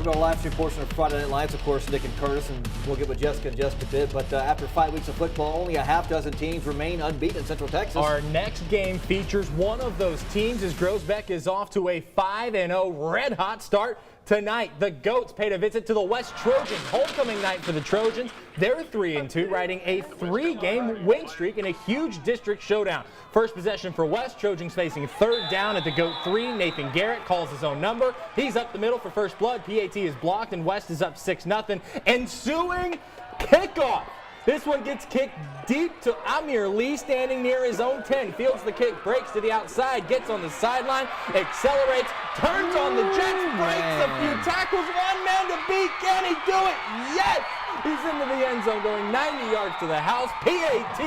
Welcome to our live stream portion of Friday Night Lights. Of course, Nick and Curtis, and we'll get with Jessica in just a bit. But after 5 weeks of football, only a half dozen teams remain unbeaten in Central Texas. Our next game features one of those teams as Groesbeck is off to a 5-0 red-hot start tonight. The Goats paid a visit to the West Trojans. Homecoming night for the Trojans. They're 3-2, riding a 3-game win streak in a huge district showdown. First possession for West. Trojans facing third down at the Goat 3. Nathan Garrett calls his own number. He's up the middle for first blood. PAT is blocked, and West is up 6-0. Ensuing kickoff. This one gets kicked deep to Amir Lee, standing near his own 10. Fields the kick, breaks to the outside, gets on the sideline, accelerates, turns on the Jets, breaks a few tackles, one man to beat. Can he do it? Yes! He's into the end zone, going 90 yards to the house. PAT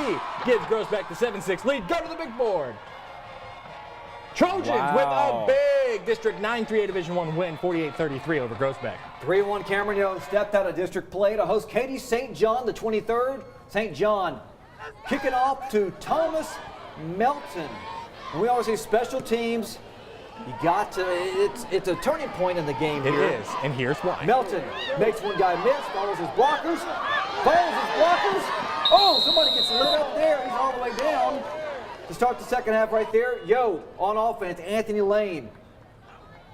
gives Groesbeck the 7-6 lead. Go to the big board. Trojans with a big District 9-3A Division I win, 48-33 over Groesbeck. 3-1 Cameron Young stepped out of district play to host Katy St. John the 23rd. St. John kicking off to Thomas Melton. And we always say special teams. You got to, it's a turning point in the game here. It is, and here's why. Melton makes one guy miss, follows his blockers. Oh, somebody gets lit up there. He's all the way down. To start the second half right there, on offense, Anthony Lane.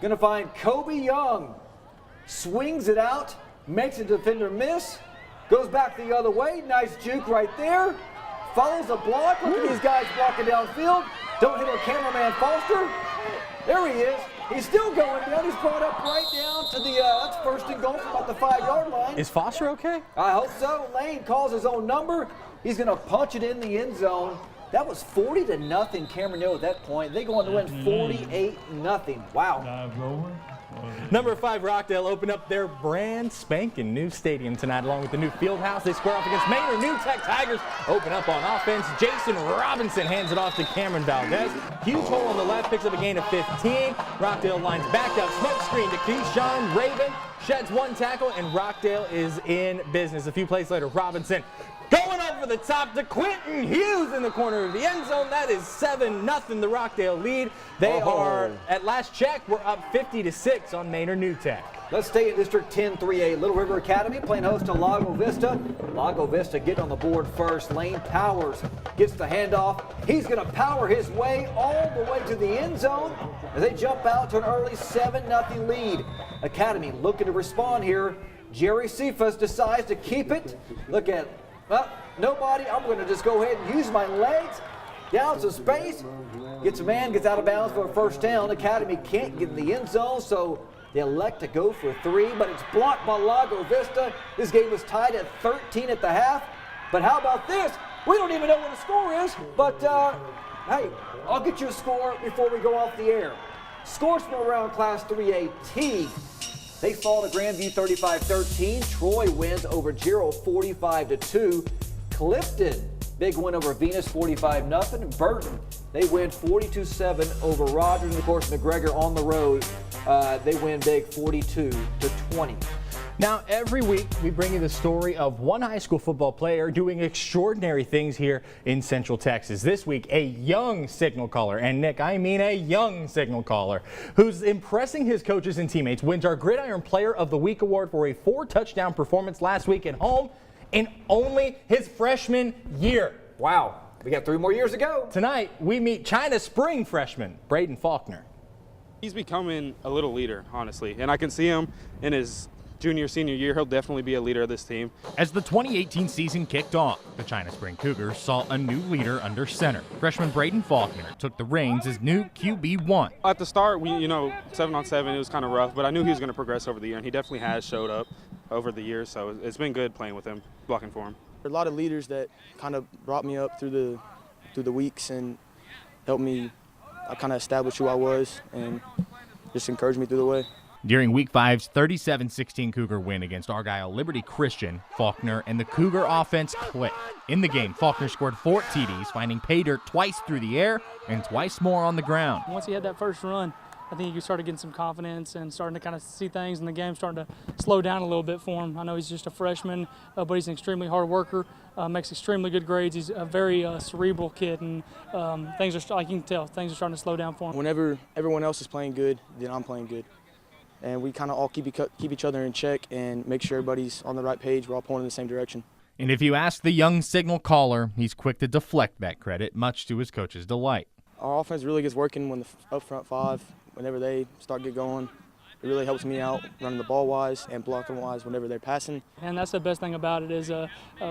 Gonna find Kobe Young. Swings it out, makes a defender miss, goes back the other way. Nice juke right there. Follows a block. Look at these guys blocking downfield. Don't hit our cameraman Foster. There he is. He's still going down. He's brought up right down to the, that's first and goal from about the 5-yard line. Is Foster okay? I hope so. Lane calls his own number. He's gonna punch it in the end zone. That was 40-0 Cameron Hill at that point. They go on to win 48-0. Wow. Number 5 Rockdale open up their brand spanking new stadium tonight along with the new field house. They square off against Manor. New Tech Tigers open up on offense. Jason Robinson hands it off to Cameron Valdez. Huge hole on the left, picks up a gain of 15. Rockdale lines back up. Smoke screen to Keyshawn Raven. Sheds one tackle, and Rockdale is in business. A few plays later, Robinson going over the top to Quentin Hughes in the corner of the end zone. That is 7-0, the Rockdale lead. They are, at last check, we're up 50-6 on Manor New Tech. Let's stay in District 10-3A. Little River Academy playing host to Lago Vista. Lago Vista getting on the board first. Lane Powers gets the handoff. He's going to power his way all the way to the end zone as they jump out to an early 7-0 lead. Academy looking to respond here. Jerry Cephas decides to keep it. Look at nobody. I'm going to just go ahead and use my legs. Down some space. Gets a man, gets out of bounds for a first down. Academy can't get in the end zone, so they elect to go for 3, but it's blocked by Lago Vista. This game was tied at 13 at the half. But how about this? We don't even know what the score is, but hey, I'll get you a score before we go off the air. Scores from around Class 3A T. They fall to Grandview 35-13. Troy wins over Gerald 45-2. Clifton, big win over Venus 45-0. Burton, they win 42-7 over Rogers. And of course, McGregor on the road, they win big 42-20. Now, every week we bring you the story of one high school football player doing extraordinary things here in Central Texas. This week, a young signal caller, and Nick, I mean a young signal caller, who's impressing his coaches and teammates, wins our Gridiron Player of the Week award for a 4-touchdown performance last week at home in only his freshman year. Wow, we got 3 more years to go. Tonight, we meet China Spring freshman Braden Faulkner. He's becoming a little leader, honestly, and I can see him in his senior year. He'll definitely be a leader of this team. As the 2018 season kicked off, the China Spring Cougars saw a new leader under center. Freshman Braden Faulkner took the reins as new QB1. At the start, 7-on-7, it was kind of rough, but I knew he was going to progress over the year, and he definitely has showed up over the years, so it's been good playing with him, blocking for him. There are a lot of leaders that kind of brought me up through the weeks and helped me kind of establish who I was and just encouraged me through the way. During Week 5's 37-16 Cougar win against Argyle Liberty Christian, Faulkner and the Cougar offense clicked. In the game, Faulkner scored 4 TDs, finding pay dirt twice through the air and twice more on the ground. Once he had that first run, I think you started getting some confidence and starting to kind of see things in the game starting to slow down a little bit for him. I know he's just a freshman, but he's an extremely hard worker, makes extremely good grades. He's a very cerebral kid, and things are, like you can tell, things are starting to slow down for him. Whenever everyone else is playing good, then I'm playing good. and we kind of all keep each other in check and make sure everybody's on the right page. We're all pointing in the same direction. And if you ask the young signal caller, he's quick to deflect that credit, much to his coach's delight. Our offense really gets working when the up front five, whenever they start get going. It really helps me out running the ball wise and blocking wise whenever they're passing. And that's the best thing about it is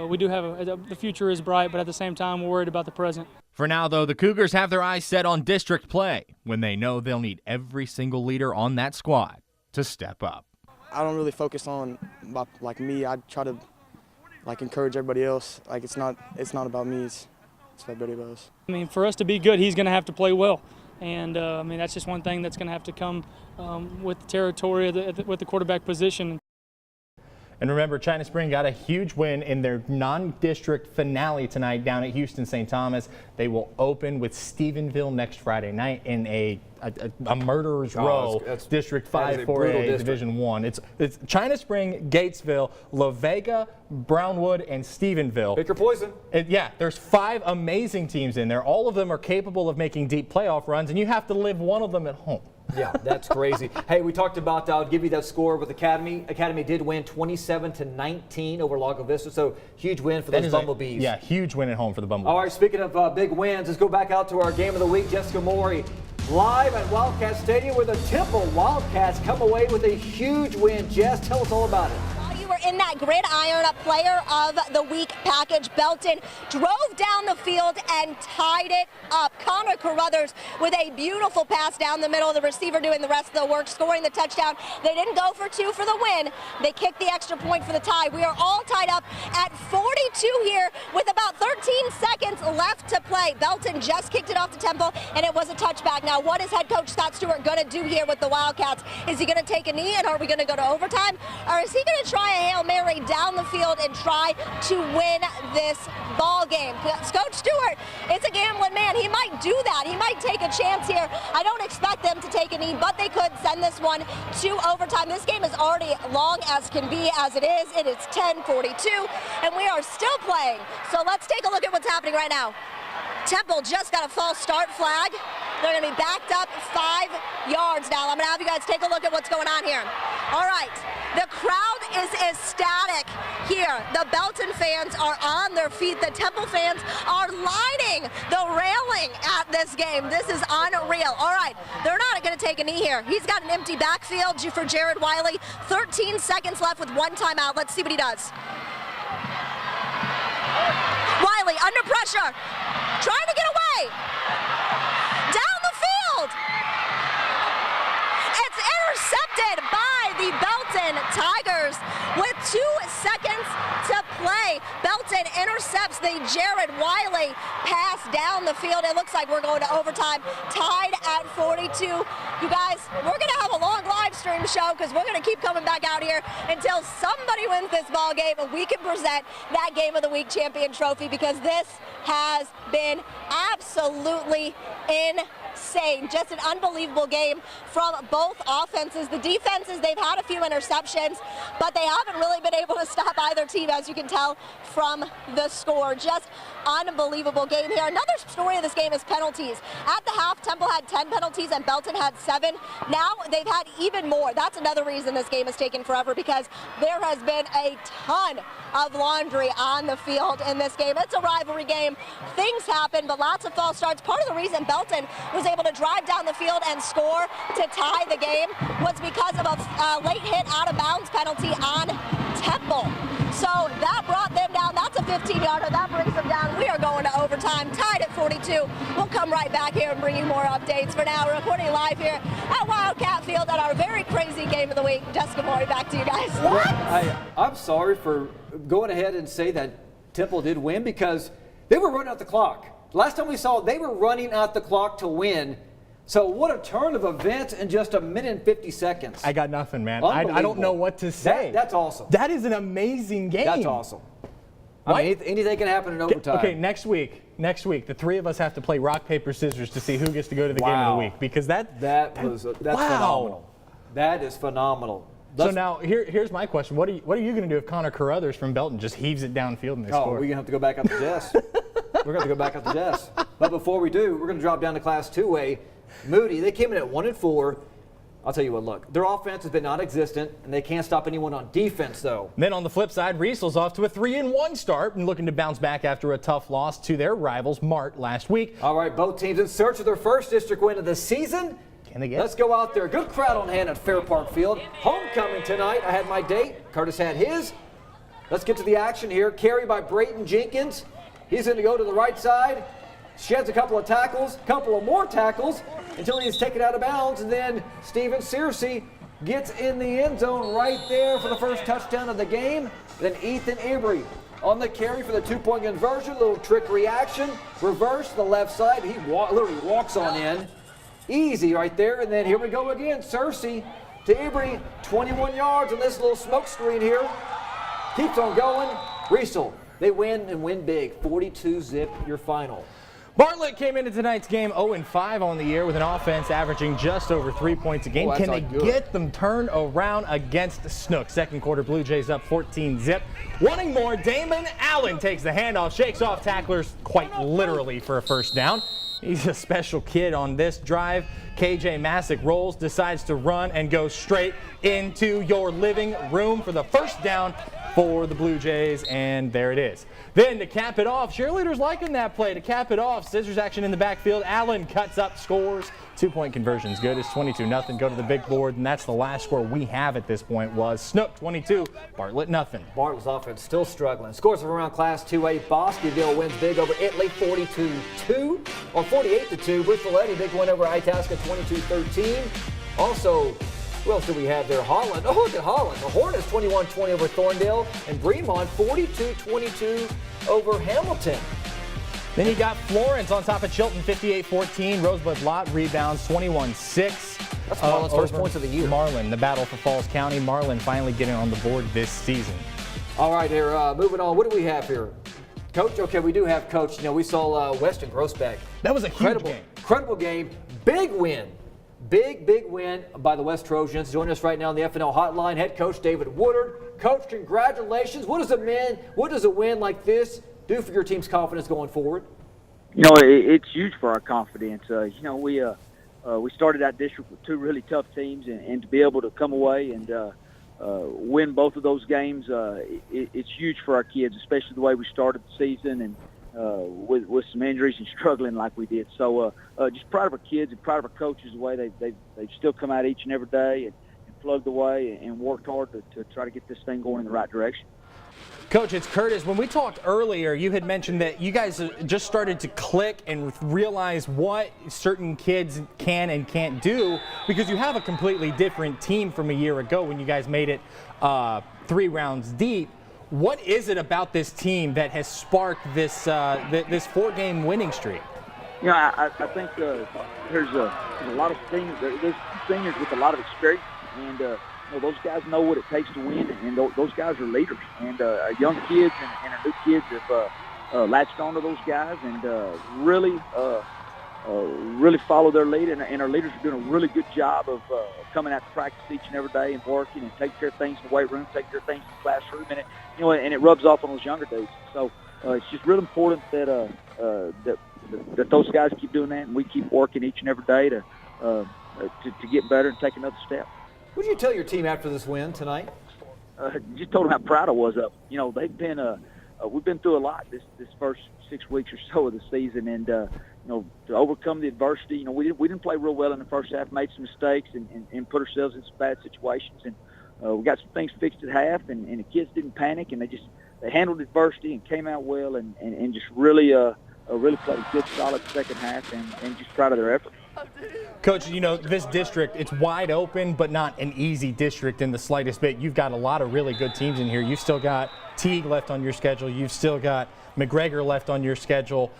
we do have the future is bright, but at the same time we're worried about the present. For now, though, the Cougars have their eyes set on district play when they know they'll need every single leader on that squad to step up. I don't really focus on like me. I try to encourage everybody else. Like it's not about me. It's about everybody else. I mean, for us to be good, he's going to have to play well. And, I mean, that's just one thing that's going to have to come with the territory, with the quarterback position. And remember, China Spring got a huge win in their non-district finale tonight down at Houston St. Thomas. They will open with Stephenville next Friday night in a murderer's row, District 5 4A Division 1. It's China Spring, Gatesville, La Vega, Brownwood, and Stephenville. Pick your poison. Yeah, there's 5 amazing teams in there. All of them are capable of making deep playoff runs, and you have to live one of them at home. Yeah, that's crazy. Hey, we talked about, I'll give you that score with Academy. Academy did win 27-19 over Lago Vista, so huge win for those Bumblebees. Yeah, huge win at home for the Bumblebees. All right, speaking of big wins, let's go back out to our game of the week. Jessica Maury live at Wildcat Stadium where the Temple Wildcats come away with a huge win. Jess, tell us all about it. In that Gridiron Player of the Week package, Belton drove down the field and tied it up. Connor Carruthers with a beautiful pass down the middle, the receiver doing the rest of the work, scoring the touchdown. They didn't go for 2 for the win. They kicked the extra point for the tie. We are all tied up at 42 here with about 13 seconds left to play. Belton just kicked it off to Temple, and it was a touchback. Now, what is head coach Scott Stewart going to do here with the Wildcats? Is he going to take a knee, and are we going to go to overtime? Or is he going to try a Hail Mary down the field and try to win this ball game? Coach Stewart, it's a gambling man. He might do that. He might take a chance here. I don't expect them to take a knee, but they could send this one to overtime. This game is already long as can be as it is. It is 10:42, and we are still playing. So let's take a look at what's happening right now. Temple just got a false start flag. They're going to be backed up 5 yards now. I'm going to have you guys take a look at what's going on here. All right, the crowd is ecstatic here. The Belton fans are on their feet. The Temple fans are lining the railing at this game. This is unreal. All right, they're not going to take a knee here. He's got an empty backfield for Jared Wiley. 13 seconds left with 1 timeout. Let's see what he does. Wiley under pressure, trying to get away. Down the field. It's intercepted by the Belton Tigers with 2 seconds to play. Belton intercepts the Jared Wiley pass down the field. It looks like we're going to overtime, tied at 42. You guys, we're going to have a long live stream show because we're going to keep coming back out here until somebody wins this ball game and we can present that Game of the Week champion trophy, because this has been absolutely insane. Just an unbelievable game from both offenses. The defenses, they've had a few interceptions, but they haven't really been able to stop either team, as you can tell from the score. Just unbelievable game here. Another story of this game is penalties. At the half, Temple had 10 penalties and Belton had 7. Now they've had even more. That's another reason this game has taken forever, because there has been a ton of laundry on the field in this game. It's a rivalry game. Things happen, but lots of false starts. Part of the reason Belton was able to drive down the field and score to tie the game was because of a late hit out of bounds penalty on Temple. So that brought them down. That's a 15-yarder. That brings them down. We are going to overtime, tied at 42. We'll come right back here and bring you more updates. For now, we're reporting live here at Wildcat Field at our very crazy Game of the Week. Jessica Maury, back to you guys. What? I'm sorry for going ahead and say that Temple did win, because they were running out the clock. Last time we saw, they were running out the clock to win. So what a turn of events in just 1 minute and 50 seconds. I got nothing, man. I don't know what to say. That's awesome. That is an amazing game. That's awesome. I mean, anything can happen in overtime. Okay, next week, the 3 of us have to play rock, paper, scissors to see who gets to go to the Game of the Week, because that's phenomenal. That is phenomenal. So now here's my question: What are you going to do if Connor Carruthers from Belton just heaves it downfield and they score? We're gonna have to go back up to Jess. We're gonna have to go back up to Jess. But before we do, we're gonna drop down to Class 2A. Moody, they came in at 1-4. I'll tell you what, look, their offense has been non-existent, and they can't stop anyone on defense, though. Then on the flip side, Riesel's off to a 3-1 start and looking to bounce back after a tough loss to their rivals, Mart, last week. All right, both teams in search of their first district win of the season. Can they get Let's go out there. Good crowd on hand at Fair Park Field. Homecoming tonight. I had my date. Curtis had his. Let's get to the action here. Carry by Brayton Jenkins. He's going to go to the right side. Sheds a couple of tackles, couple of more tackles until he's taken out of bounds. And then Steven Searcy gets in the end zone right there for the first touchdown of the game. Then Ethan Embry on the carry for the 2-point conversion. Little trick reaction. Reverse to the left side. He literally walks on in. Easy right there. And then here we go again. Searcy to Embry. 21 yards on this little smoke screen here. Keeps on going. Riesel, they win and win big. 42-zip your final. Bartlett came into tonight's game 0-5 on the year with an offense averaging just over 3 points a game. Oh, Can they get them turned around against Snook? Second quarter, Blue Jays up 14-zip. Wanting more, Damon Allen takes the handoff, shakes off tacklers quite literally for a first down. He's a special kid on this drive. KJ Masick rolls, decides to run, and goes straight into your living room for the first down for the Blue Jays, and there it is. Then to cap it off, cheerleaders liking that play. To cap it off, scissors action in the backfield. Allen cuts up, scores. 2-point conversion's good. It's 22-0. Go to the big board, and that's the last score we have at this point was Snook 22, Bartlett nothing. Bartlett's offense still struggling. Scores from around Class 2A. Bosqueville wins big over Italy 42-2 or 48-2. Bristol Eddy big win over Itasca 22-13. Also, who else do we have there? Holland. Oh, look at Holland. The Hornets 21-20 over Thorndale, and Bremont 42-22 over Hamilton. Then you got Florence on top of Chilton 58-14. Rosebud Lott rebounds 21-6. That's Marlin's first points of the year. Marlin, the battle for Falls County. Marlin finally getting on the board this season. All right, here, moving on. What do we have here? Coach? Okay, we do have Coach. You know, we saw Weston Grossbeck. That was a huge game. Incredible game. Big win. Big win by the West Trojans. Joining us right now on the FNL hotline, head coach David Woodard. Coach, congratulations. What does a win like this do for your team's confidence going forward? You know, it's huge for our confidence. You know, we started out district with two really tough teams, and to be able to come away and win both of those games, it's huge for our kids, especially the way we started the season and with some injuries and struggling like we did. So just proud of our kids and proud of our coaches, the way they've still come out each and every day and plugged away and worked hard to try to get this thing going in the right direction. Coach, it's Curtis. When we talked earlier, you had mentioned that you guys just started to click and realize what certain kids can and can't do because you have a completely different team from a year ago when you guys made it 3 rounds deep. What is it about this team that has sparked this this 4-game winning streak? You know, I think there's a lot of seniors. There's seniors with a lot of experience, and you know, those guys know what it takes to win, and those guys are leaders. And our young kids and our new kids have latched onto those guys and really follow their lead. And our leaders are doing a really good job of coming out to practice each and every day and working and taking care of things in the weight room, taking care of things in the classroom, and it rubs off on those younger dudes. So it's just real important that that those guys keep doing that, and we keep working each and every day to get better and take another step. What did you tell your team after this win tonight? Just told them how proud I was of them. You know, they've been we've been through a lot this first 6 weeks or so of the season, and you know, to overcome the adversity. You know, we didn't play real well in the first half, made some mistakes, and put ourselves in some bad situations, and we got some things fixed at half, and the kids didn't panic, and they handled adversity and came out well, and just really played a good, solid second half, and just proud of their effort. Coach, you know, this district, it's wide open, but not an easy district in the slightest bit. You've got a lot of really good teams in here. You've still got Teague left on your schedule. You've still got McGregor left on your schedule.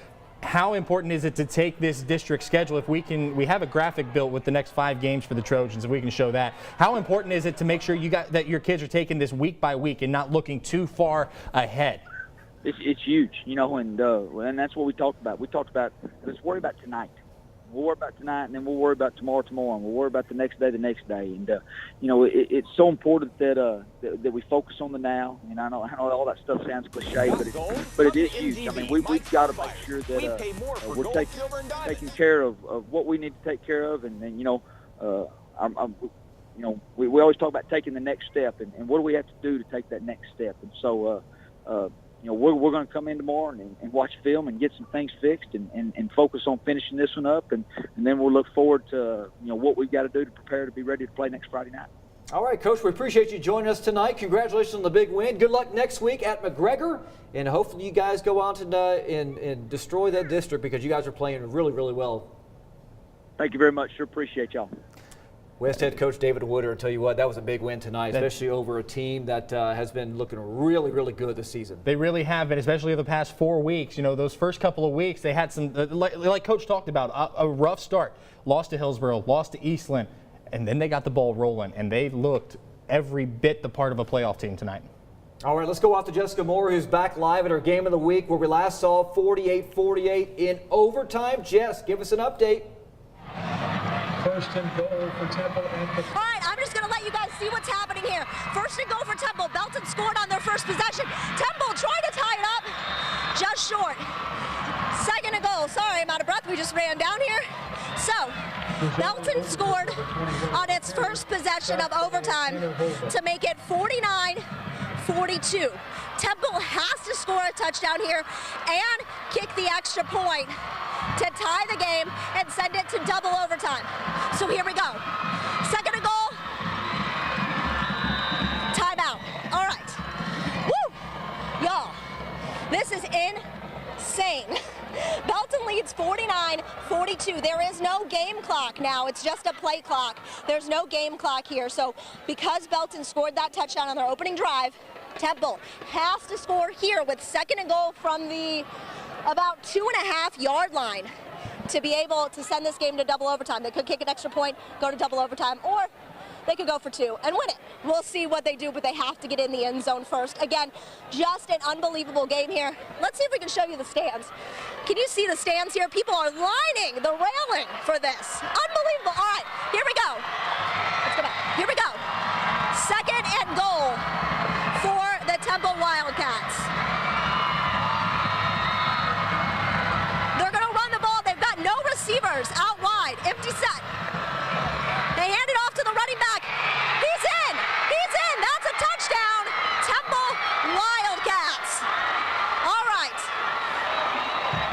How important is it to take this district schedule? If we have a graphic built with the next 5 games for the Trojans, if we can show that. How important is it to make sure that your kids are taking this week by week and not looking too far ahead? It's huge, you know, and that's what we talked about. We talked about, let's worry about tonight. We'll worry about tonight, and then we'll worry about tomorrow, and we'll worry about the next day. And you know, it's so important that we focus on the now. And I know all that stuff sounds cliche, but it is huge. I mean, we've got to make sure that we're taking care of what we need to take care of, and you know, we always talk about taking the next step, and what do we have to do to take that next step? And so, we're going to come in tomorrow and watch film and get some things fixed and focus on finishing this one up, and then we'll look forward to what we've got to do to prepare to be ready to play next Friday night. All right, Coach, we appreciate you joining us tonight. Congratulations on the big win. Good luck next week at McGregor, and hopefully you guys go out and destroy that district, because you guys are playing really, really well. Thank you very much. Sure appreciate y'all. West head coach David Woodard, tell you what, that was a big win tonight, especially over a team that has been looking really, really good this season. They really have been, especially over the past 4 weeks. Those first couple of weeks, they had some, like Coach talked about, a rough start. Lost to Hillsboro, lost to Eastland, and then they got the ball rolling, and they looked every bit the part of a playoff team tonight. All right, let's go out to Jessica Moore, who's back live at our Game of the Week, where we last saw 48-48 in overtime. Jess, give us an update. First and goal for Temple. All right, I'm just going to let you guys see what's happening here. First and goal for Temple. Belton scored on their first possession. Temple trying to tie it up, just short. Second and goal. Sorry, I'm out of breath. We just ran down here. So, Belton scored on its first possession of overtime to make it 49-42. Temple has to score a touchdown here and kick the extra point to tie the game and send it to double overtime. So here we go. Second and goal. Timeout. All right. Woo! Y'all, this is insane. Belton leads 49-42. There is no game clock now. It's just a play clock. There's no game clock here. So because Belton scored that touchdown on their opening drive, Temple has to score here with second and goal from the about 2.5-yard line to be able to send this game to double overtime. They could kick an extra point, go to double overtime, or they could go for 2 and win it. We'll see what they do, but they have to get in the end zone first. Again, just an unbelievable game here. Let's see if we can show you the stands. Can you see the stands here? People are lining the railing for this. Unbelievable. All right, here we go. Let's go back. Here we go. Second and goal for the Temple Wildcats. They're going to run the ball. They've got no receivers out wide. Empty set. They hand it off to the running back. He's in. He's in. That's a touchdown. Temple Wildcats. All right.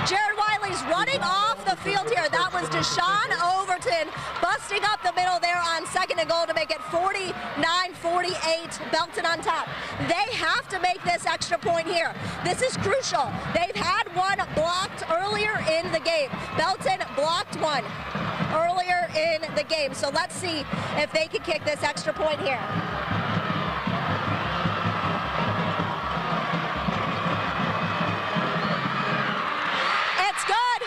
Jared Wiley's running off the field here. That was Deshaun Overton busting up the middle there on second and goal to make it 49-48. Belton on top. They have to make this extra point here. This is crucial. They've had one blocked earlier in the game. Belton blocked one earlier in the game. So let's see if they can kick this extra point here. It's good.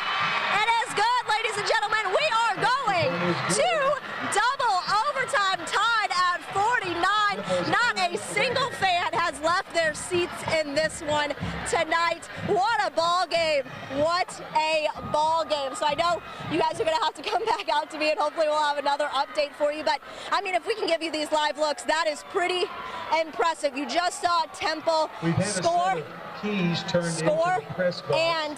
It is good, ladies and gentlemen. We are going to double overtime, tied at 49. Not a single fan has left their seats in this one tonight. What a ball game. What a ball game. So I know you guys are going to have to come back out to me, and hopefully we'll have another update for you. But, I mean, if we can give you these live looks, that is pretty impressive. You just saw Temple score, and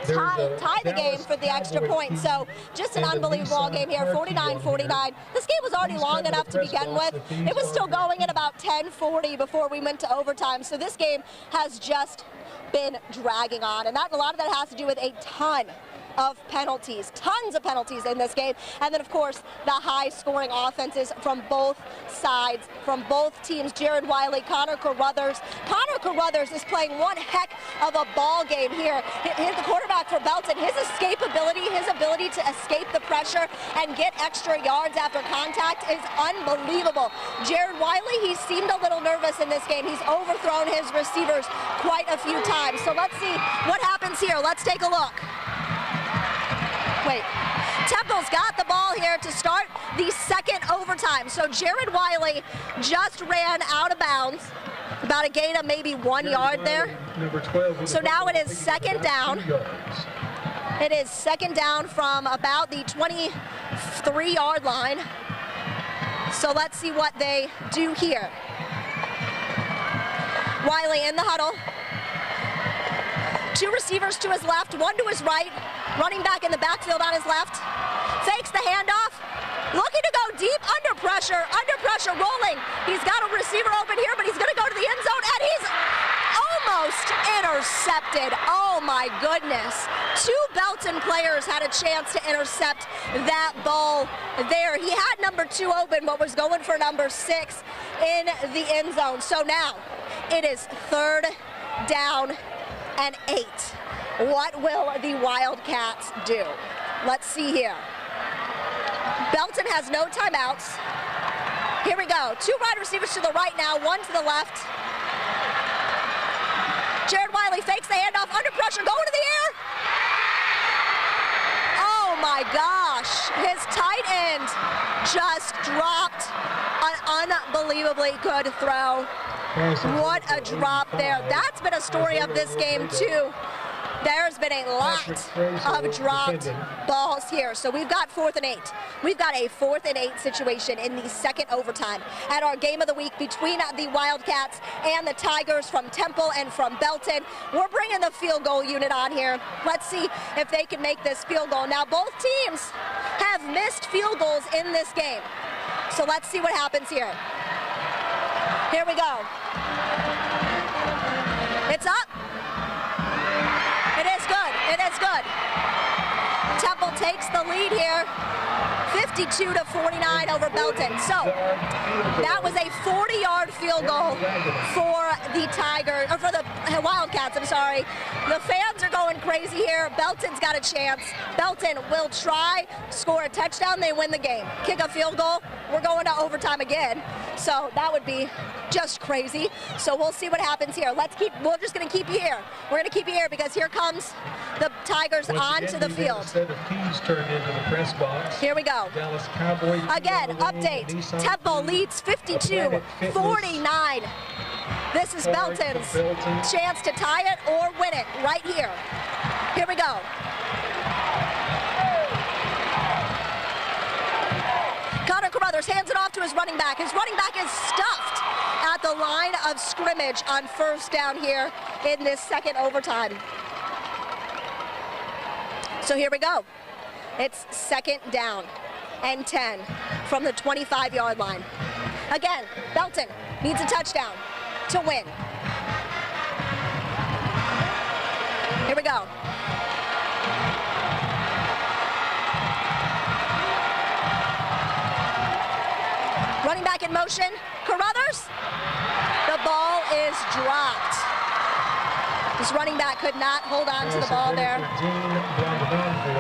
tie the game for the extra point. So just an unbelievable ball game here, 49-49. This game was already long enough to begin with. It was still going at about 10:40 before we went to overtime. So this game has just been dragging on, and a lot of that has to do with a ton of penalties, tons of penalties in this game. And then, of course, the high-scoring offenses from both sides, from both teams. Jared Wiley, Connor Carruthers. Connor Carruthers is playing one heck of a ball game here. He's the quarterback for Belton. His escapability, his ability to escape the pressure and get extra yards after contact is unbelievable. Jared Wiley, he seemed a little nervous in this game. He's overthrown his receivers quite a few times. So let's see what happens here. Let's take a look. Wait, Temple's got the ball here to start the second overtime. So Jared Wiley just ran out of bounds, about a gain of maybe 1 yard there. So now it is second down. It is second down from about the 23-yard line. So let's see what they do here. Wiley in the huddle. 2 receivers to his left, 1 to his right. Running back in the backfield on his left. Fakes the handoff. Looking to go deep under pressure, rolling. He's got a receiver open here, but he's going to go to the end zone, and he's almost intercepted. Oh my goodness. 2 Belton players had a chance to intercept that ball there. He had number 2 open, but was going for number 6 in the end zone. So now it is 3rd down and 8. What will the Wildcats do? Let's see here. Belton has no timeouts. Here we go. 2 wide receivers to the right now, 1 to the left. Jared Wiley fakes the handoff, under pressure, going to the air. Oh my gosh, his tight end just dropped an unbelievably good throw. What a drop there. That's been a story of this game too. There's been a lot of dropped balls here. So we've got 4th and 8. We've got a 4th and 8 situation in the second overtime at our game of the week between the Wildcats and the Tigers from Temple and from Belton. We're bringing the field goal unit on here. Let's see if they can make this field goal. Now both teams have missed field goals in this game. So let's see what happens here. Here we go. It's up. It is good. It is good. Temple takes the lead here, 52-49 over Belton. So that was a 40-yard field goal for the Tigers, or for the Wildcats, I'm sorry. The fans are going crazy here. Belton's got a chance. Belton will try, score a touchdown, they win the game. Kick a field goal, we're going to overtime again. So that would be just crazy. So we'll see what happens here. We're just going to keep you here. We're going to keep you here because here comes the Tigers onto the field. Instead of keys turned into the press box. Here we go. Dallas Cowboys. Again, update. Temple leads 52-49. This is Belton's chance to tie it or win it right here. Here we go. Connor Carruthers hands it off to his running back. His running back is stuffed at the line of scrimmage on 1st down here in this second overtime. So here we go. It's 2nd down and 10 from the 25-yard line. Again, Belton needs a touchdown to win. Here we go. Running back in motion, Carruthers. The ball is dropped. This running back could not hold on to the ball there.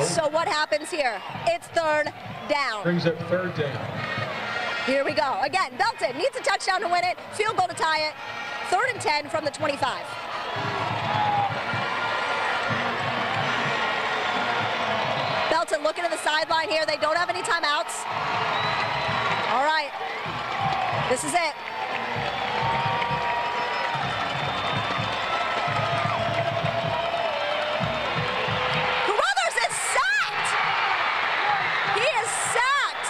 So what happens here? It's 3rd down. Brings up 3rd down. Here we go. Again, Belton needs a touchdown to win it. Field goal to tie it. 3rd and 10 from the 25. Belton looking to the sideline here. They don't have any timeouts. All right. This is it. Carruthers is sacked. He is sacked.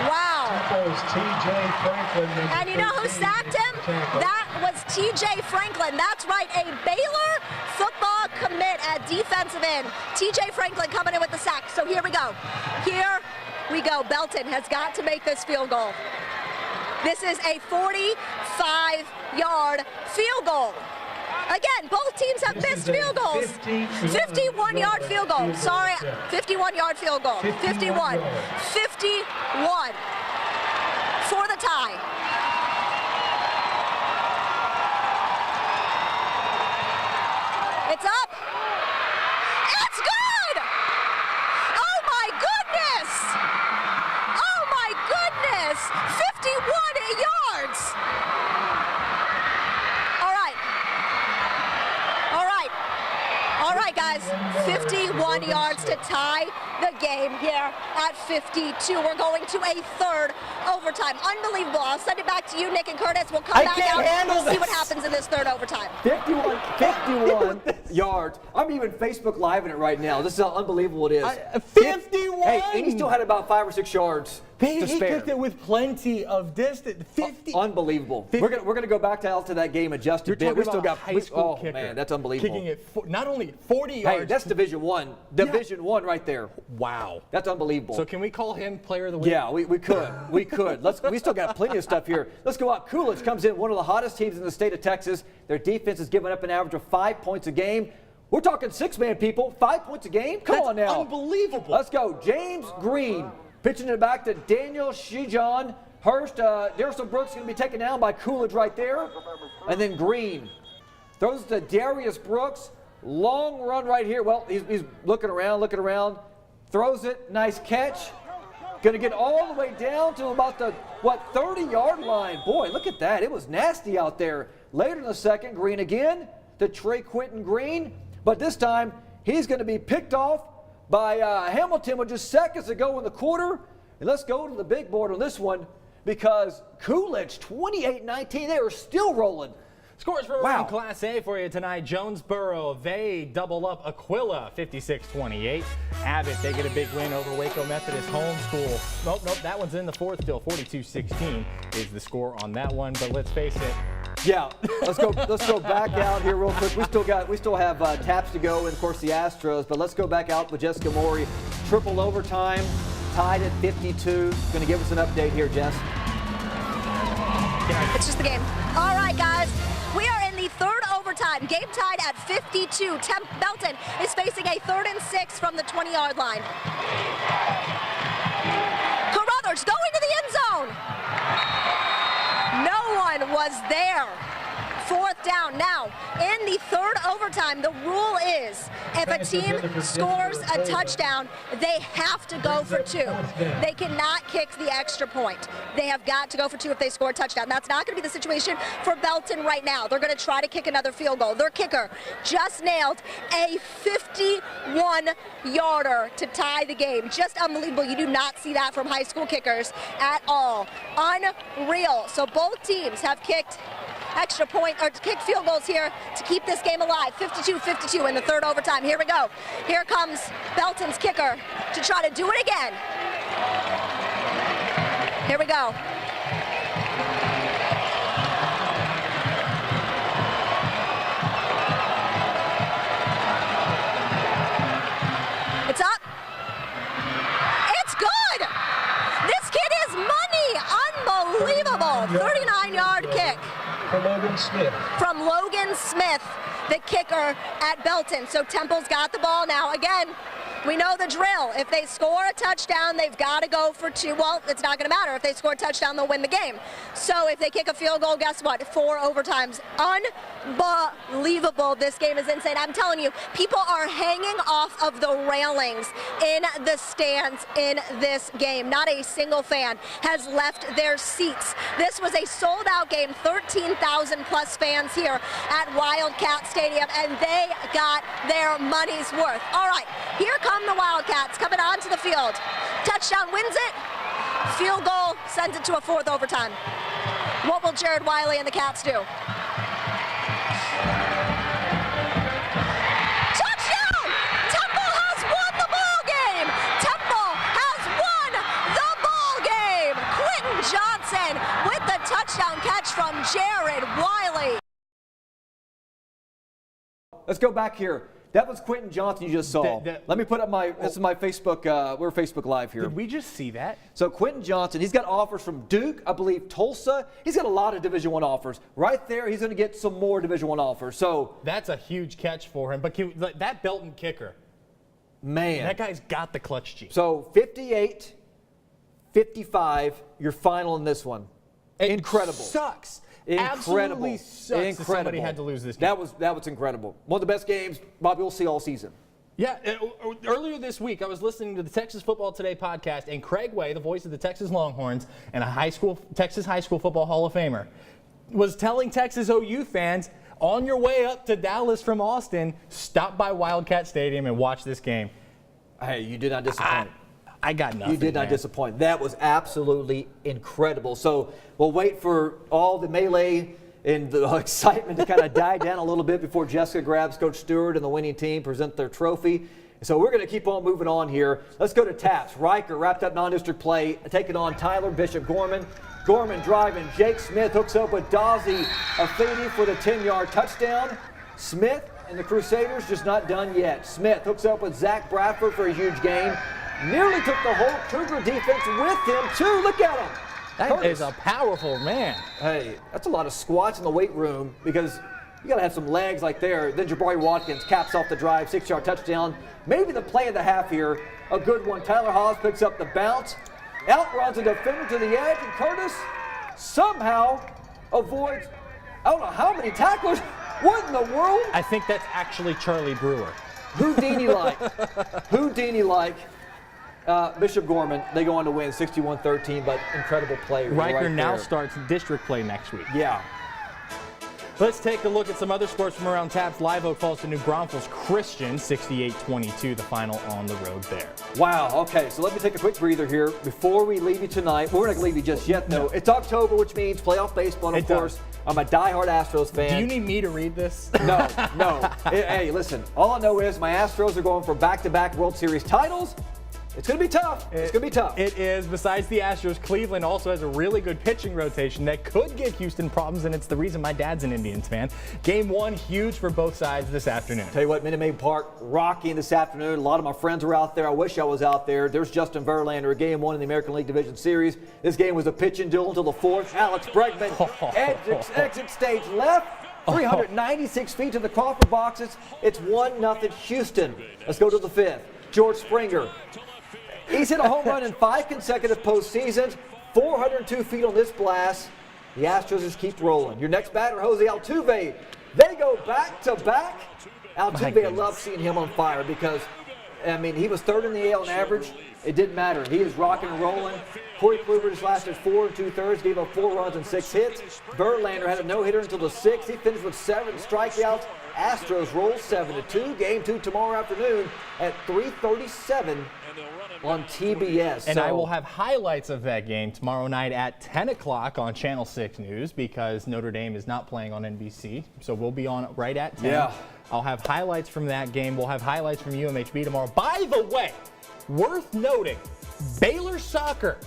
Wow. Tempo's T.J. Franklin. And you know who sacked him? That was T.J. Franklin. That's right, a Baylor football commit at defensive end. T.J. Franklin coming in with the sack. So here we go. Here we go. Belton has got to make this field goal. This is a 45-yard field goal. Again, both teams have missed field goals. 51-yard field goal. Sorry, 51-yard field goal. 51. 51 for the tie. It's up. It's good! Oh my goodness! Oh my goodness! 51 yards! All right. All right. All right, guys. 51 yards to tie the game here at 52. We're going to a 3rd overtime. Unbelievable. I'll send it back to you, Nick and Curtis. We'll come back out and we'll see what happens in this 3rd overtime. 51 yards. I'm even Facebook Living it right now. This is how unbelievable it is. 51! Hey, and he still had about 5 or 6 yards He spare. kicked it with plenty of distance. 50. Unbelievable. 50. We're gonna go back to that game in just a You're bit. talking We still about got a high school oh kicker. man, that's unbelievable. Kicking it not only 40 yards. Hey, that's Division One. Division One right there. Wow. That's unbelievable. So can we call him player of the week? Yeah, we could. We could. We still got plenty of stuff here. Let's go out. Coolidge comes in, one of the hottest teams in the state of Texas. Their defense is giving up an average of 5 points a game. We're talking six-man people. 5 points a game? Come on now. Unbelievable. Let's go. James Green pitching it back to Daniel Shijon. Hurst, Darrison Brooks going to be taken down by Coolidge right there. And then Green throws to Darius Brooks. Long run right here. Well, he's looking around. Throws it. Nice catch. Going to get all the way down to about the, 30-yard line. Boy, look at that. It was nasty out there. Later in the second, Green again to Trey Quentin Green. But this time, he's going to be picked off by Hamilton with just seconds to go in the quarter. And let's go to the big board on this one because Coolidge, 28-19, they are still rolling. Scores for around Class A for you tonight. Jonesboro, they double up Aquila, 56-28. Abbott, they get a big win over Waco Methodist Homeschool. Nope, that one's in the fourth still. 42-16 is the score on that one. But let's face it. Yeah, let's go back out here real quick. We still have taps to go, and of course the Astros. But let's go back out with Jessica Maury. Triple overtime, tied at 52. Going to give us an update here, Jess. It's just the game. All right, guys. We are in the third overtime. Game tied at 52. Belton is facing a 3rd and 6 from the 20-yard line. Carruthers going to the end zone. No one was there. 4th down. Now, in the third overtime, the rule is if a team scores a touchdown, they have to go for 2. They cannot kick the extra point. They have got to go for 2 if they score a touchdown. That's not going to be the situation for Belton right now. They're going to try to kick another field goal. Their kicker just nailed a 51-yarder to tie the game. Just unbelievable. You do not see that from high school kickers at all. Unreal. So both teams have kicked extra point or kick field goals here to keep this game alive. 52-52 in the third overtime. Here we go. Here comes Belton's kicker to try to do it again. Here we go. It's up. It's good. This kid is money. Unbelievable. 39-yard kick. From Logan Smith, the kicker at Belton. So Temple's got the ball now. Again, we know the drill. If they score a touchdown, they've got to go for 2. Well, it's not going to matter. If they score a touchdown, they'll win the game. So if they kick a field goal, guess what? 4 overtimes. Unbelievable. This game is insane. I'm telling you, people are hanging off of the railings in the stands in this game. Not a single fan has left their seats. This was a sold-out game. 13,000 plus fans here at Wildcat Stadium, and they got their money's worth. All right, here come the Wildcats coming onto the field. Touchdown wins it. Field goal sends it to a 4th overtime. What will Jared Wiley and the Cats do? Touchdown! Temple has won the ball game. Temple has won the ball game. Quentin Johnson with the touchdown catch from Jared Wiley. Let's go back here. That was Quentin Johnson you just saw. Let me put up this is my Facebook, we're Facebook Live here. Did we just see that? So Quentin Johnson, he's got offers from Duke, I believe Tulsa. He's got a lot of Division I offers. Right there, he's going to get some more Division I offers. So that's a huge catch for him. But that Belton kicker, man, that guy's got the clutch G. So 58-55, your final in this one. Incredible. Sucks. Incredible. Absolutely sucks that somebody had to lose this game. That was incredible. One of the best games Bobby will see all season. Yeah, earlier this week, I was listening to the Texas Football Today podcast, and Craig Way, the voice of the Texas Longhorns and a Texas High School Football Hall of Famer, was telling Texas OU fans, on your way up to Dallas from Austin, stop by Wildcat Stadium and watch this game. Hey, you did not disappoint. I got nothing. You did not disappoint. That was absolutely incredible. So we'll wait for all the melee and the excitement to kind of die down a little bit before Jessica grabs Coach Stewart and the winning team, present their trophy. So we're going to keep on moving on here. Let's go to Taps. Riker wrapped up non-district play, taking on Tyler Bishop Gorman. Gorman driving. Jake Smith hooks up with Dazzy Afidi for the 10-yard touchdown. Smith and the Crusaders just not done yet. Smith hooks up with Zach Bradford for a huge gain. Nearly took the whole Cougar defense with him, too. Look at him. That is a powerful man. Hey, that's a lot of squats in the weight room because you got to have some legs like there. Then Jabari Watkins caps off the drive, 6-yard touchdown. Maybe the play of the half here, a good one. Tyler Haas picks up the bounce, outruns a defender to the edge, and Curtis somehow avoids, I don't know how many tacklers. What in the world? I think that's actually Charlie Brewer. Houdini-like. Houdini-like. Bishop Gorman, they go on to win 61-13, but incredible play. Riker right now there. starts district play next week. Yeah. Let's take a look at some other sports from around Taps. Live Oak falls to New Braunfels Christian, 68-22, the final on the road there. Wow, okay, so let me take a quick breather here before we leave you tonight. We're not going to leave you just yet, though. It's October, which means playoff baseball, and of course, I'm a diehard Astros fan. Do you need me to read this? No. Hey, listen, all I know is my Astros are going for back-to-back World Series titles. It's going to be tough. It's going to be tough. It is. Besides the Astros, Cleveland also has a really good pitching rotation that could give Houston problems, and it's the reason my dad's an Indians fan. Game 1, huge for both sides this afternoon. Tell you what, Minute Maid Park rocking this afternoon. A lot of my friends are out there. I wish I was out there. There's Justin Verlander, Game 1 in the American League Division Series. This game was a pitching duel until the 4th. Alex Bregman exit stage left. 396 feet to the Crawford boxes. It's 1-0 Houston. Let's go to the 5th. George Springer. He's hit a home run in 5 consecutive postseasons, 402 feet on this blast. The Astros just keep rolling. Your next batter, Jose Altuve. They go back-to-back. Altuve, I love seeing him on fire because, I mean, he was 3rd in the AL in average. It didn't matter. He is rocking and rolling. Corey Kluber just lasted 4 2/3, gave up 4 runs and 6 hits. Verlander had a no-hitter until the 6th. He finished with 7 strikeouts. Astros roll 7-2. Game 2 tomorrow afternoon at 3:37 on TBS. And I will have highlights of that game tomorrow night at 10 o'clock on Channel 6 News because Notre Dame is not playing on NBC. So we'll be on right at 10. Yeah. I'll have highlights from that game. We'll have highlights from UMHB tomorrow. By the way, worth noting, Baylor Soccer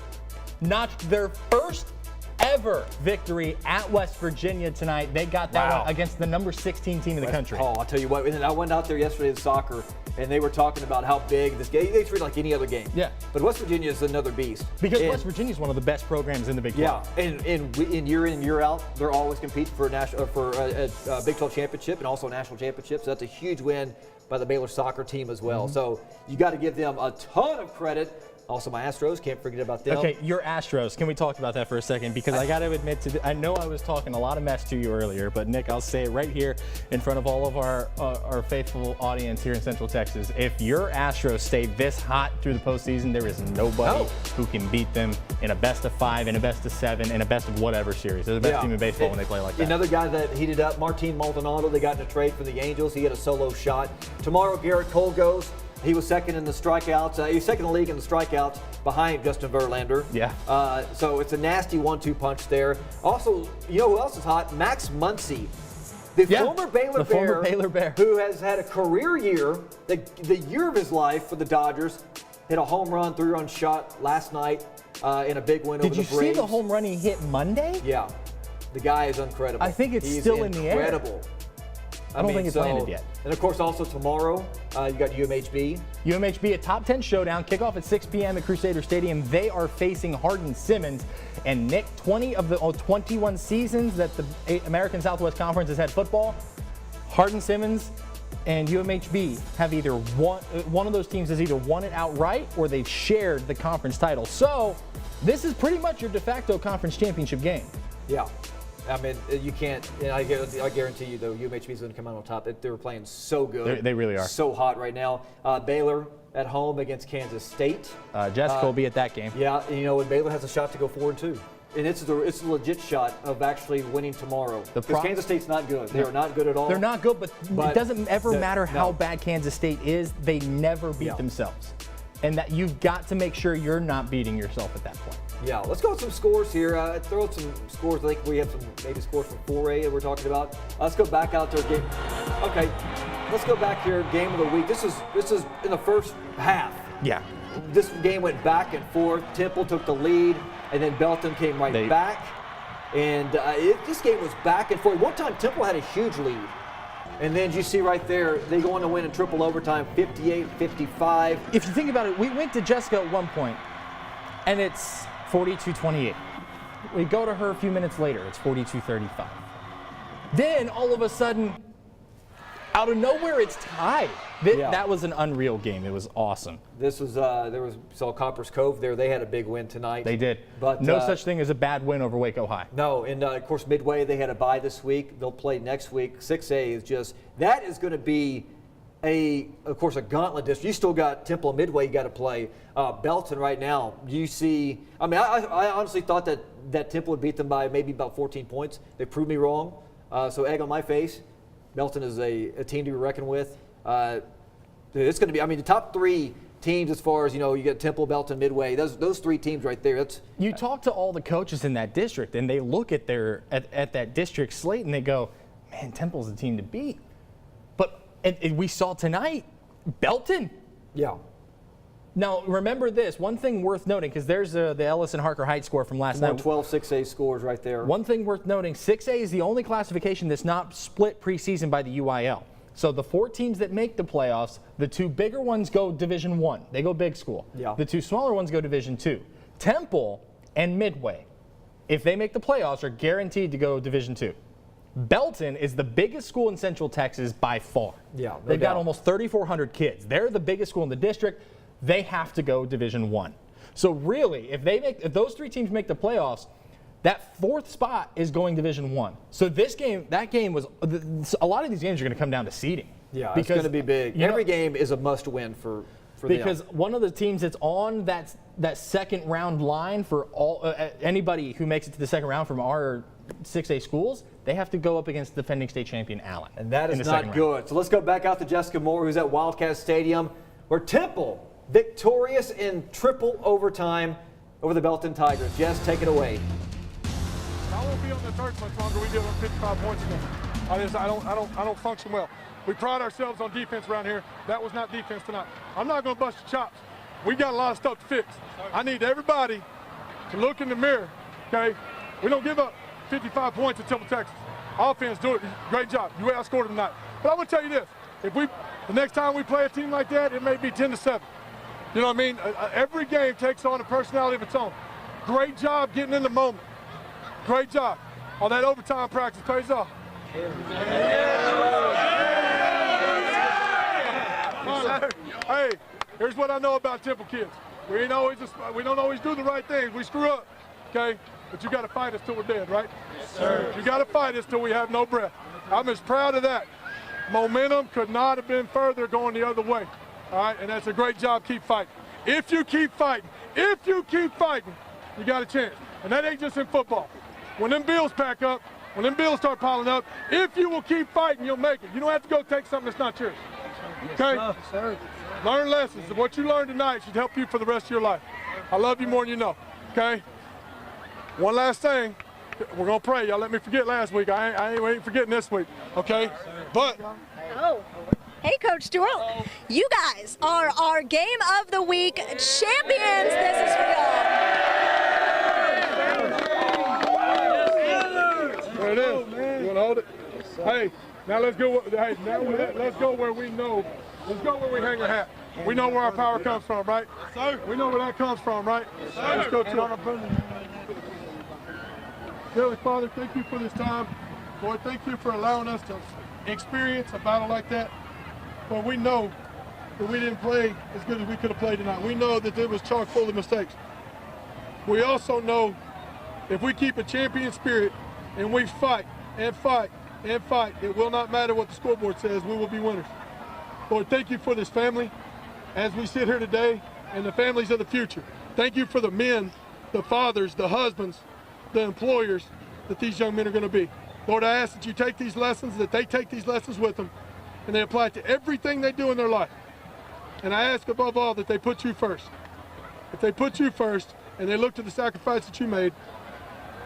notched their first ever victory at West Virginia tonight. They got that one against the number 16 team in the country. Oh, I'll tell you what, and I went out there yesterday in soccer, and they were talking about how big this game, they treat it like any other game. Yeah. But West Virginia is another beast. Because West Virginia is one of the best programs in the Big 12. Yeah, and year in and year out, they're always competing for a Big 12 championship and also a national championship. So that's a huge win by the Baylor soccer team as well. So you got to give them a ton of credit. Also, my Astros, can't forget about them. Okay, your Astros. Can we talk about that for a second? Because I got to admit, I know I was talking a lot of mess to you earlier, but Nick, I'll say it right here in front of all of our faithful audience here in Central Texas. If your Astros stay this hot through the postseason, there is nobody who can beat them in a best-of-5, in a best-of-7, in a best-of-whatever series. They're the best team in baseball when they play like that. Another guy that heated up, Martin Maldonado, they got in a trade for the Angels. He had a solo shot. Tomorrow, Garrett Cole goes. He was second in the strikeouts. He's second in the league in the strikeouts behind Justin Verlander. Yeah. So it's a nasty 1-2 punch there. Also, you know who else is hot? Max Muncy, the former Baylor Bear, who has had a career year, the year of his life for the Dodgers. Hit a home run, 3-run shot last night in a big win over the Braves. Did you see the home run he hit Monday? Yeah. The guy is incredible. I think it's still in the air. Incredible. I don't think it's landed yet. And of course, also tomorrow, you got UMHB. UMHB, a top 10 showdown, kickoff at 6 p.m. at Crusader Stadium. They are facing Hardin Simmons. And Nick, 20 of the 21 seasons that the American Southwest Conference has had football, Hardin Simmons and UMHB have either one of those teams has either won it outright or they've shared the conference title. So this is pretty much your de facto conference championship game. Yeah. I mean, you can't, and I guarantee you, though, UMHB is going to come out on top. They were playing so good. They really are. So hot right now. Baylor at home against Kansas State. Jessica will be at that game. Yeah, and you know, and Baylor has a shot to go 4-2. And it's a legit shot of actually winning tomorrow. Because Kansas State's not good. They are not good at all. They're not good, but it doesn't ever matter how bad Kansas State is. They never beat themselves. And that you've got to make sure you're not beating yourself at that point. Yeah, let's go with some scores here. Throw out some scores. I think we have some maybe scores from 4A that we're talking about. Let's go back out to our game. Okay, let's go back here. Game of the week. This is in the first half. Yeah. This game went back and forth. Temple took the lead, and then Belton came back. And this game was back and forth. One time, Temple had a huge lead. And then you see right there, they go on to win in triple overtime, 58-55. If you think about it, we went to Jessica at one point, and it's 42-28. We go to her a few minutes later, it's 42-35. Then, all of a sudden, out of nowhere, it's tied. That was an unreal game. It was awesome. This was, saw Copper's Cove there. They had a big win tonight. They did. But no such thing as a bad win over Waco High. No, and of course, Midway, they had a bye this week. They'll play next week. 6A is just, that is going to be of course, a gauntlet district. You still got Temple and Midway you got to play. Belton right now, you see, I mean, I honestly thought that Temple would beat them by maybe about 14 points. They proved me wrong. So egg on my face. Belton is a team to be reckoned with. It's going to be, I mean, the top three teams as far as, you get Temple, Belton, Midway, those three teams right there. You talk to all the coaches in that district, and they look at at that district slate, and they go, man, Temple's the team to beat. But and we saw tonight, Belton. Yeah. Now, remember this. One thing worth noting, because there's the Ellis and Harker Heights score from last night. 12 6A scores right there. One thing worth noting, 6A is the only classification that's not split preseason by the UIL. So the 4 teams that make the playoffs, the 2 bigger ones go Division I. They go big school. Yeah. The 2 smaller ones go Division II. Temple and Midway, if they make the playoffs, are guaranteed to go Division II. Belton is the biggest school in Central Texas by far. Yeah, no They've got doubt. almost 3,400 kids. They're the biggest school in the district. They have to go Division I. So really, if those 3 teams make the playoffs, that 4th spot is going Division I. So that game was, a lot of these games are going to come down to seeding. Yeah, it's going to be big. Every game is a must-win for because them. One of the teams that's on that second round line for all anybody who makes it to the second round from our 6A schools, they have to go up against defending state champion Allen. And that is not good. So let's go back out to Jessica Moore, who's at Wildcat Stadium, where Temple victorious in triple overtime over the Belton Tigers. Jess, take it away. I won't be on the turf much longer. We give them 55 points again. I don't function well. We pride ourselves on defense around here. That was not defense tonight. I'm not going to bust your chops. We got a lot of stuff to fix. I need everybody to look in the mirror, okay? We don't give up 55 points at Temple, Texas. Offense, do it. Great job. You outscored them tonight. But I'm going to tell you this. The next time we play a team like that, it may be 10-7. You know what I mean? Every game takes on a personality of its own. Great job getting in the moment. Great job. All that overtime practice pays off. Hey, here's what I know about Temple kids. We don't always do the right things. We screw up, okay? But you got to fight us till we're dead, right? Yes, sir. You got to fight us till we have no breath. I'm as proud of that. Momentum could not have been further going the other way. All right, and that's a great job. Keep fighting. If you keep fighting, you got a chance. And that ain't just in football. When them bills pack up, when them bills start piling up, if you will keep fighting, you'll make it. You don't have to go take something that's not yours. Okay? Yes, sir. Learn lessons. What you learned tonight should help you for the rest of your life. I love you more than you know. Okay? One last thing. We're going to pray. Y'all let me forget last week. I ain't forgetting this week. Okay? But. Oh. Hey, Coach Stewart, you guys are our Game of the Week champions. This is for y'all. There it is. You want to hold it? Hey, now let's go. Hey, now let's go where we know. Let's go where we hang our hat. We know where our power comes from, right? Yes, sir. We know where that comes from, right? Yes, sir. Let's go to it. Heavenly Father, thank you for this time. Lord, thank you for allowing us to experience a battle like that. Well, we know that we didn't play as good as we could have played tonight. We know that it was chock full of mistakes. We also know if we keep a champion spirit and we fight and fight and fight, it will not matter what the scoreboard says, we will be winners. Lord, thank you for this family as we sit here today and the families of the future. Thank you for the men, the fathers, the husbands, the employers that these young men are going to be. Lord, I ask that you take these lessons, that they take these lessons with them, and they apply it to everything they do in their life. And I ask above all that they put you first. If they put you first and they look to the sacrifice that you made,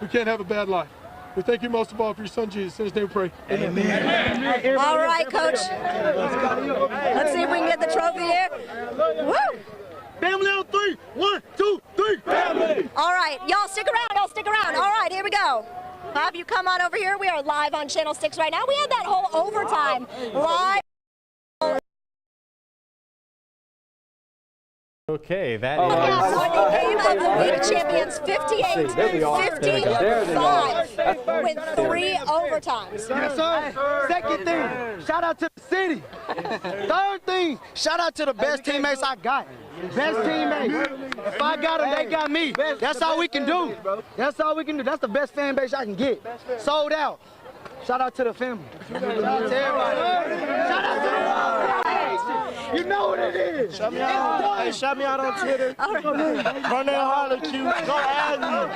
we can't have a bad life. We thank you most of all for your son Jesus. In his name we pray. Amen. All right, Coach. Let's see if we can get the trophy here. Woo! Family on 3. 1, 2, 3. Family. All right, y'all stick around. Y'all stick around. All right, here we go. Have you come on over here? We are live on Channel 6 right now. We had that whole overtime live. Okay, that Game of the Week champions, 58-55 with 3 overtimes. Yes, sir. Second thing, shout out to the city. Third thing, shout out to the best teammates I got. Best teammates. If I got them, they got me. That's all we can do. That's all we can do. That's the best fan base I can get. Sold out. Shout out to the family. Shout out to everybody. Shout out to everybody. You know what it is. Shout me out. Hey, shout me out on Twitter. Run that holler, Q. Go ahead. Go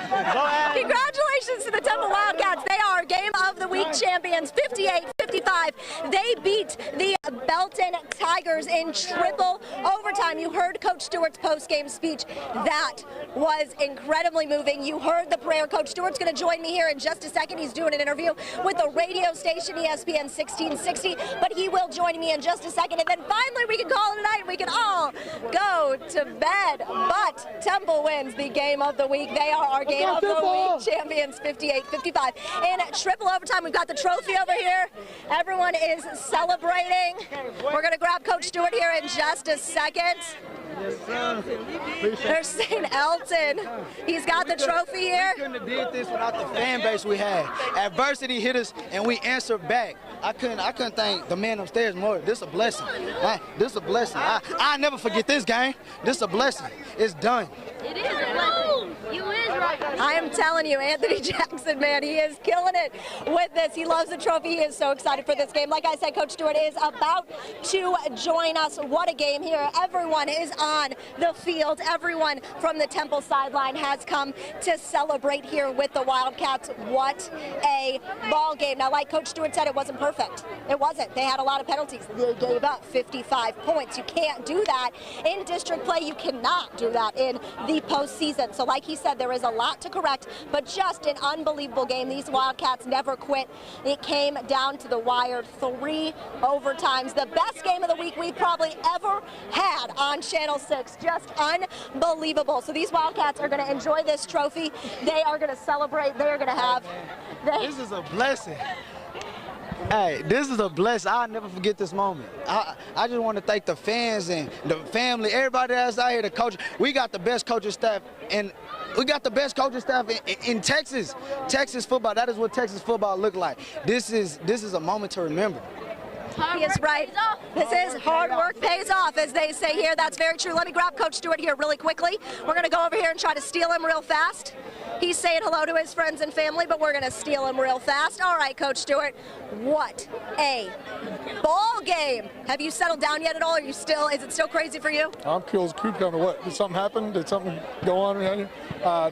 ahead. Congratulations to the Temple Wildcats. They are Game of the Week champions, 58-55. They beat the Belton Tigers in triple overtime. You heard Coach Stewart's post-game speech. That was incredibly moving. You heard the prayer. Coach Stewart's going to join me here in just a second. He's doing an interview with the radio station ESPN 1660, but he will join me in just a second. And then finally we can call it a night. We can all go to bed. But Temple wins the Game of the Week. They are our Game of the Week champions, 58-55. In triple overtime, we've got the trophy over here. Everyone is celebrating. We're going to grab Coach Stewart here in just a second. There's St. Elton. He's got the trophy here. We couldn't have did this without the fan base we had. Adversity hit us and we answered back. I couldn't thank the man upstairs more. This is a blessing. This is a blessing. I never forget this game. This is a blessing. It's done. It is a blessing. You is right. I am telling you, Anthony Jackson, man, he is killing it with this. He loves the trophy. He is so excited for this game. Like I said, Coach Stewart is about to join us. What a game here. Everyone is on the field. Everyone from the Temple sideline has come to celebrate here with the Wildcats. What a ball game. Now, like Coach Stewart said, it wasn't perfect. It wasn't. They had a lot of penalties. They gave up 55 points. You can't do that in district play. You cannot do that in the postseason. So like he said, there is a lot to correct, but just an unbelievable game. These Wildcats never quit. It came down to the wire, 3 overtimes. The best game of the week we've probably ever had on Channel 6. Just unbelievable. So these Wildcats are going to enjoy this trophy. They are going to celebrate. They are going to have... This is a blessing. Hey, this is a blessing. I'll never forget this moment. I just want to thank the fans and the family, everybody that's out here, the coach. We got the best coaching staff in Texas. Texas football. That is what Texas football look like. This is a moment to remember. He is right. This is hard work pays off, as they say here. That's very true. Let me grab Coach Stewart here really quickly. We're going to go over here and try to steal him real fast. He's saying hello to his friends and family, but we're going to steal him real fast. All right, Coach Stewart, what a ball game. Have you settled down yet at all? Is it still crazy for you? I'm cool as a coop down to what? Did something happen? Did something go on around here?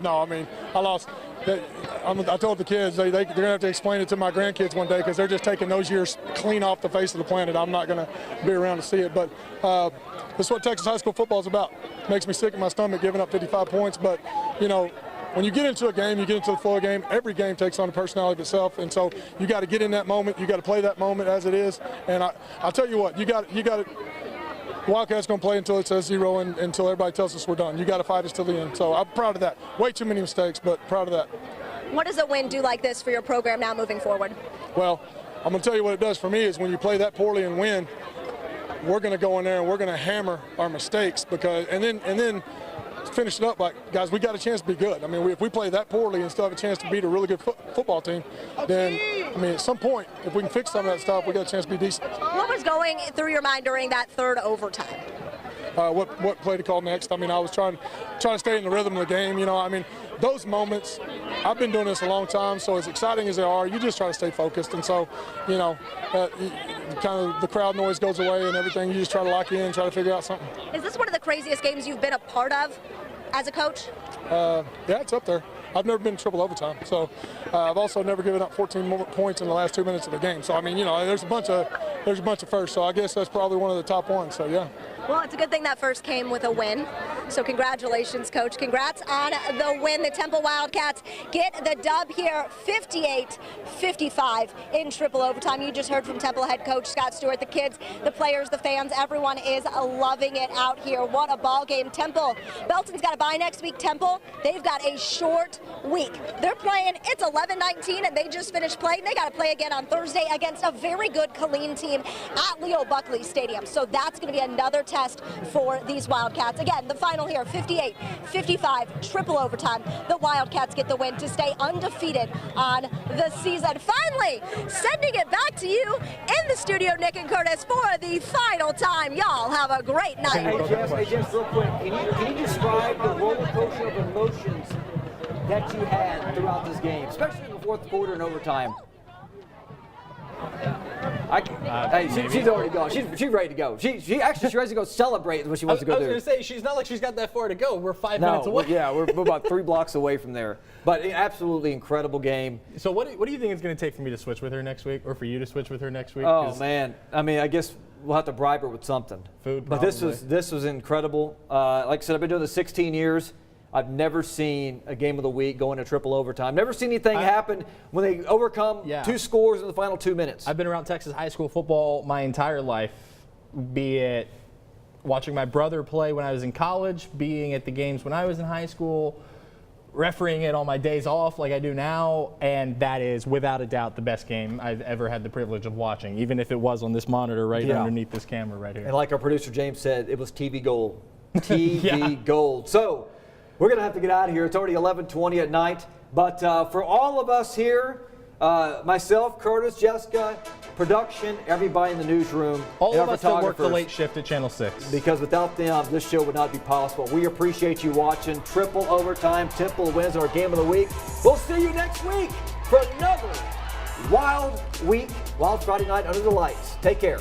No, I mean, I lost. I told the kids they're going to have to explain it to my grandkids one day because they're just taking those years clean off the face of the planet. I'm not going to be around to see it, but that's what Texas high school football is about. It makes me sick in my stomach giving up 55 points, but, you know, when you get into a game, you get into the flow of game, every game takes on a personality of itself, and so you got to get in that moment. You got to play that moment as it is, and I'll tell you what, you got it. Wildcats going to play until it says 0 and until everybody tells us we're done. You got to fight us till the end. So I'm proud of that. Way too many mistakes, but proud of that. What does a win do like this for your program now moving forward? Well, I'm going to tell you what it does for me is when you play that poorly and win, we're going to go in there and we're going to hammer our mistakes and then finish it up like, guys, we got a chance to be good. I mean, if we play that poorly and still have a chance to beat a really good football team, then, I mean, at some point, if we can fix some of that stuff, we got a chance to be decent. What was going through your mind during that third overtime? What play to call next? I mean, I was trying to stay in the rhythm of the game. You know, I mean, those moments, I've been doing this a long time, so as exciting as they are, you just try to stay focused. And so, you know, kind of the crowd noise goes away and everything. You just try to lock in, try to figure out something. Is this one of the craziest games you've been a part of as a coach? Yeah, it's up there. I've never been in triple overtime, so I've also never given up 14 more points in the last 2 minutes of the game. So I mean, you know, there's a bunch of firsts. So I guess that's probably one of the top ones. So yeah. Well, it's a good thing that first came with a win. So congratulations, Coach. Congrats on the win. The Temple Wildcats get the dub here, 58-55 in triple overtime. You just heard from Temple head coach Scott Stewart. The kids, the players, the fans, everyone is loving it out here. What a ball game. Temple, Belton's got a bye next week. Temple, they've got a short week. They're playing, it's 11-19, and they just finished playing. They got to play again on Thursday against a very good Killeen team at Leo Buckley Stadium. So that's going to be another test for these Wildcats. Again, the final here, 58-55, triple overtime. The Wildcats get the win to stay undefeated on the season. Finally, sending it back to you in the studio, Nick and Curtis, for the final time. Y'all have a great night. Hey, Jess, real quick, can you describe the roller coaster of emotions that you had throughout this game, especially in the fourth quarter and overtime? She's already gone. She's ready to go. She's ready to go celebrate is what she wants to go do. I was going to say, she's not like she's got that far to go. We're 5 minutes away. Yeah, we're about 3 blocks away from there. But absolutely incredible game. So what do you think it's going to take for me to switch with her next week, or for you to switch with her next week? Oh, man. I mean, I guess we'll have to bribe her with something. Food, probably. But this was incredible. Like I said, I've been doing this 16 years. I've never seen a game of the week go into triple overtime. Never seen anything happen when they overcome 2 scores in the final 2 minutes. I've been around Texas high school football my entire life, be it watching my brother play when I was in college, being at the games when I was in high school, refereeing it on my days off like I do now, and that is without a doubt the best game I've ever had the privilege of watching, even if it was on this monitor right underneath this camera right here. And like our producer James said, it was TV gold. TV gold. So we're going to have to get out of here. It's already 11:20 at night. But for all of us here, myself, Curtis, Jessica, production, everybody in the newsroom, all of us that work the late shift at Channel 6. Because without them, this show would not be possible. We appreciate you watching. Triple overtime. Temple wins our game of the week. We'll see you next week for another wild week, Wild Friday night under the lights. Take care.